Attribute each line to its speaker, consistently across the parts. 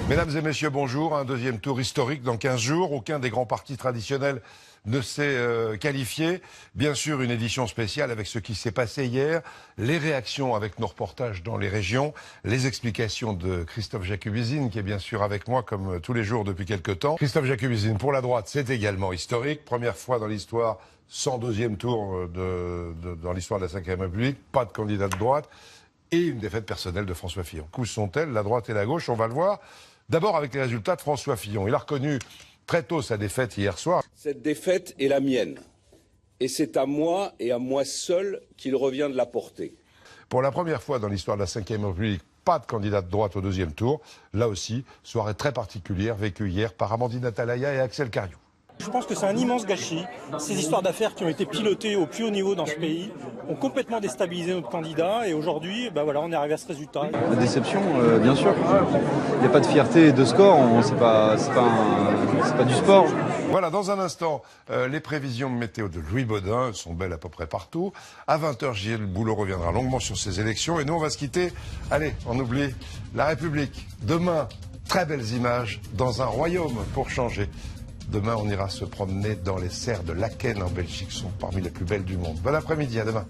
Speaker 1: Mesdames et messieurs, bonjour. Un deuxième tour historique dans 15 jours. Aucun des grands partis traditionnels ne s'est qualifié. Bien sûr, une édition spéciale avec ce qui s'est passé hier, les réactions avec nos reportages dans les régions, les explications de Christophe Jacubizine, qui est bien sûr avec moi comme tous les jours depuis quelque temps. Christophe Jacubizine, pour la droite, c'est également historique. Première fois dans l'histoire, sans deuxième tour dans l'histoire de la Ve République, pas de candidat de droite et une défaite personnelle de François Fillon. Où sont-elles, la droite et la gauche? On va le voir. D'abord avec les résultats de François Fillon. Il a reconnu très tôt sa défaite hier soir.
Speaker 2: Cette défaite est la mienne. Et c'est à moi et à moi seul qu'il revient de la porter.
Speaker 1: Pour la première fois dans l'histoire de la Ve République, pas de candidat de droite au deuxième tour. Là aussi, soirée très particulière vécue hier par Amandine Atalaya et Axel Cariou.
Speaker 3: Je pense que c'est un immense gâchis. Ces histoires d'affaires qui ont été pilotées au plus haut niveau dans ce pays ont complètement déstabilisé notre candidat et aujourd'hui, on est arrivé à ce résultat.
Speaker 4: La déception, bien sûr. Il n'y a pas de fierté de score, c'est pas du sport.
Speaker 1: Voilà, dans un instant, les prévisions météo de Louis Baudin sont belles à peu près partout. À 20h, Gilles Boulot reviendra longuement sur ces élections et nous, on va se quitter. Allez, on oublie la République. Demain, très belles images dans un royaume pour changer. Demain, on ira se promener dans les serres de Laken en Belgique, qui sont parmi les plus belles du monde. Bon après-midi, à demain.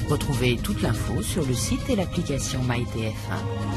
Speaker 5: Retrouvez toute l'info sur le site et l'application MyTF1.